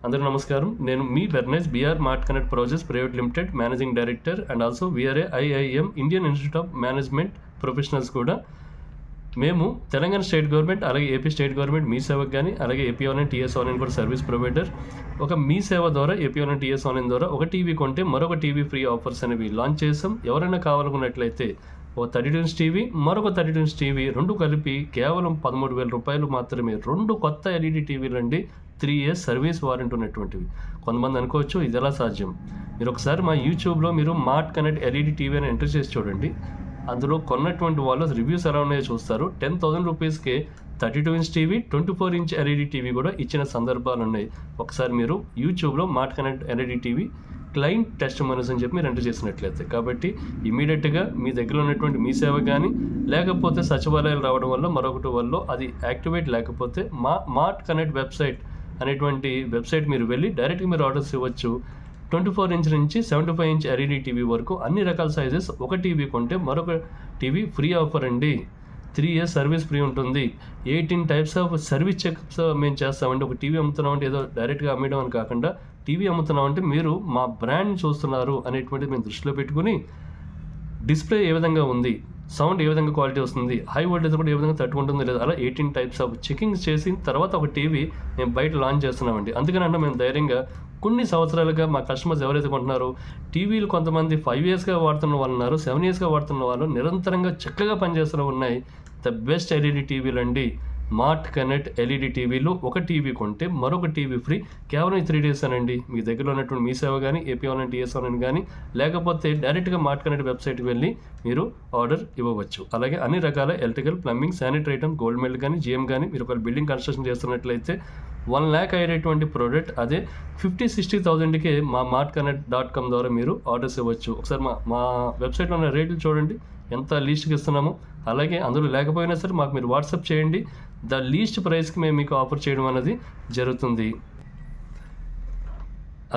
అందరికీ నమస్కారం. నేను మీ Bernice BR mart connect projects private limited managing director and also VRA IIM Indian institute of management professionals కూడా. మేము తెలంగాణ స్టేట్ గవర్నమెంట్ అలాగే ఏపీ స్టేట్ గవర్నమెంట్ మీ సేవకు కానీ అలాగే ఏపీ ఆన్లైన్ టీఎస్ ఆన్లైన్ కూడా సర్వీస్ ప్రొవైడర్. ఒక మీ సేవ ద్వారా ఏపీ ఆన్లైన్ టీఎస్ ఆన్లైన్ ద్వారా ఒక టీవీ కొంటే మరొక టీవీ ఫ్రీ ఆఫర్స్ అనేవి లాంచ్ చేసాం. ఎవరైనా కావాలనుకున్నట్లయితే ఒక 32 ఇంచ్ టీవీ మరొక 32 ఇంచ్ టీవీ రెండు కలిపి కేవలం 13,000 రూపాయలు మాత్రమే. రెండు కొత్త ఎల్ఈడి టీవీలు అండి, 3 years సర్వీస్ వారంటీ ఉన్నటువంటివి. కొంతమంది అనుకోవచ్చు ఇది ఎలా సాధ్యం. మీరు ఒకసారి మా యూట్యూబ్లో మీరు మార్ట్ కనెక్ట్ ఎల్ఈడి టీవీ అని ఎంటర్ చేసి చూడండి. అందులో కొన్నటువంటి వాళ్ళు రివ్యూస్ ఎలా ఉన్నాయో చూస్తారు. 10,000 రూపీస్కే 32 inch TV 24 inch LED TV కూడా ఇచ్చిన సందర్భాలు ఉన్నాయి. ఒకసారి మీరు యూట్యూబ్లో mart connect LED TV client testimonials అని చెప్పి మీరు ఎంటర్ చేసినట్లయితే, కాబట్టి ఇమీడియట్గా మీ దగ్గర ఉన్నటువంటి మీ సేవ కానీ లేకపోతే సచివాలయాలు రావడం వల్ల మరొకటి వల్ల అది యాక్టివేట్ లేకపోతే మార్ట్ కనెక్ట్ వెబ్సైట్ అనేటువంటి వెబ్సైట్ మీరు వెళ్ళి డైరెక్ట్గా మీరు ఆర్డర్స్ ఇవ్వచ్చు. 24 ఇంచ్ నుంచి 75 ఇంచ్ ఎల్ఈడి టీవీ వరకు అన్ని రకాల సైజెస్. ఒక టీవీ కొంటే మరొక టీవీ ఫ్రీ ఆఫర్ అండి. 3 years సర్వీస్ ఫ్రీ ఉంటుంది. 18 types ఆఫ్ సర్వీస్ చెక్స్ మేము చేస్తామండి. ఒక టీవీ అమ్ముతున్నామంటే ఏదో డైరెక్ట్గా అమ్మేయడం అని కాకుండా, టీవీ అమ్ముతున్నామంటే మీరు మా బ్రాండ్ చూస్తున్నారు అనేటువంటిది మేము దృష్టిలో పెట్టుకుని డిస్ప్లే ఏ విధంగా ఉంది, సౌండ్ ఏ విధంగా క్వాలిటీ వస్తుంది, హై వోల్టేజ్ కూడా ఏ విధంగా తట్టుకుంటుంది లేదా, అలా 18 types ఆఫ్ చెకింగ్స్ చేసిన తర్వాత ఒక టీవీ మేము బయట లాంచ్ చేస్తున్నామండి. అందుకనంటే మేము ధైర్యంగా కొన్ని సంవత్సరాలుగా మా కస్టమర్స్ ఎవరైతే కొంటున్నారో టీవీలు కొంతమంది 5 yearsగా వాడుతున్న వాళ్ళు ఉన్నారు, 7 yearsగా వాడుతున్న వాళ్ళు నిరంతరంగా చక్కగా పనిచేస్తున్న ఉన్నాయి. ద బెస్ట్ ఎల్ఈడి టీవీలు అండి మార్ట్ కనెక్ట్ ఎల్ఈడి టీవీలు. ఒక టీవీ కొంటే మరొక టీవీ ఫ్రీ కేవలం 3 days అనండి. మీ దగ్గర ఉన్నటువంటి మీ సేవ కానీ ఏపీ ఆన్లైన్ టీఎస్ ఆన్లైన్ కానీ లేకపోతే డైరెక్ట్గా మార్ట్ కనెక్ట్ వెబ్సైట్కి వెళ్ళి మీరు ఆర్డర్ ఇవ్వవచ్చు. అలాగే అన్ని రకాల electrical, plumbing, sanitary item, gold medal కానీ జిఎం కానీ మీరు ఒక బిల్డింగ్ కన్స్ట్రక్షన్ చేస్తున్నట్లయితే 1 lakh అయ్యేటువంటి ప్రోడక్ట్ అదే 50-60,000కే మా martconnect.com ద్వారా మీరు ఆర్డర్స్ ఇవ్వచ్చు. ఒకసారి మా వెబ్సైట్లో ఉన్న రేట్లు చూడండి ఎంత లీస్ట్కి ఇస్తున్నామో. అలాగే అందులో లేకపోయినా సరే మాకు మీరు వాట్సాప్ చేయండి. ద లీస్ట్ ప్రైస్కి మేము మీకు ఆఫర్ చేయడం అనేది జరుగుతుంది.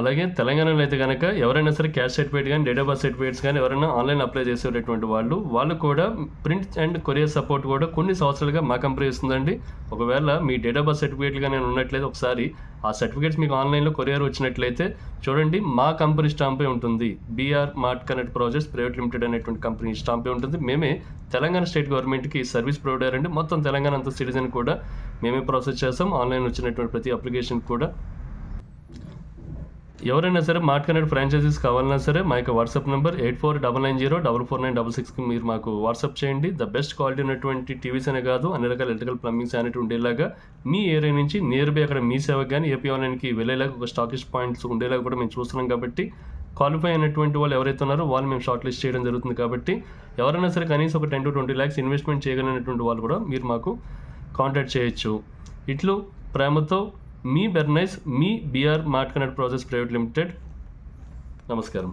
అలాగే తెలంగాణలో అయితే కనుక ఎవరైనా సరే క్యాస్ట్ సర్టిఫికేట్ కానీ డేట్ ఆఫ్ బర్త్ సర్టిఫికేట్స్ కానీ ఎవరైనా ఆన్లైన్ అప్లై చేసేటటువంటి వాళ్ళు కూడా ప్రింట్ అండ్ కొరియర్ సపోర్ట్ కూడా కొన్ని సంవత్సరాలుగా మా కంపెనీ ఇస్తుందండి. ఒకవేళ మీ డేట్ ఆఫ్ బర్త్ సర్టిఫికేట్లు కానీ ఉన్నట్లయితే ఒకసారి ఆ సర్టిఫికేట్స్ మీకు ఆన్లైన్లో కొరియర్ వచ్చినట్లయితే చూడండి, మా కంపెనీ స్టాంపే ఉంటుంది. BR mart connect projects private limited అనేటువంటి కంపెనీ స్టాంపే ఉంటుంది. మేమే తెలంగాణ స్టేట్ గవర్నమెంట్కి సర్వీస్ ప్రొవైడర్ అండి. మొత్తం తెలంగాణ అంతా సిటిజన్ కూడా మేమే ప్రాసెస్ చేస్తాం. ఆన్లైన్ వచ్చినటువంటి ప్రతి అప్లికేషన్ కూడా. ఎవరైనా సరే మార్ట్ కనెక్ట్ ఫ్రాంచైజీస్ కావాలన్నా సరే మా యొక్క వాట్సాప్ నెంబర్ 8499044966కి మీరు మాకు వాట్సాప్ చేయండి. ద బెస్ట్ క్వాలిటీ ఉన్నటువంటి టీవీస్ అనే కాదు, అన్ని రకాల ఎలక్ట్రికల్, ప్లంబింగ్, శానిటరీ ఉండేలాగా మీ ఏరియా నుంచి నియర్ బై అక్కడ మీ సేవకు కానీ ఏపీ ఆన్లైన్కి వెళ్ళేలాగా ఒక స్టాకిస్ట్ పాయింట్స్ ఉండేలాగా కూడా మేము చూస్తున్నాం. కాబట్టి క్వాలిఫై అయినటువంటి వాళ్ళు ఎవరైతే ఉన్నారో వాళ్ళు మేము షార్ట్ లిస్ట్ చేయడం జరుగుతుంది. కాబట్టి ఎవరైనా సరే కనీసం ఒక 10 to 20 lakhs ఇన్వెస్ట్మెంట్ చేయగలిగినటువంటి వాళ్ళు కూడా మీరు మాకు కాంటాక్ట్ చేయొచ్చు. ఇట్లు ప్రేమతో మీ బెర్నైస్, మీ BR mart connect projects private limited. నమస్కారం.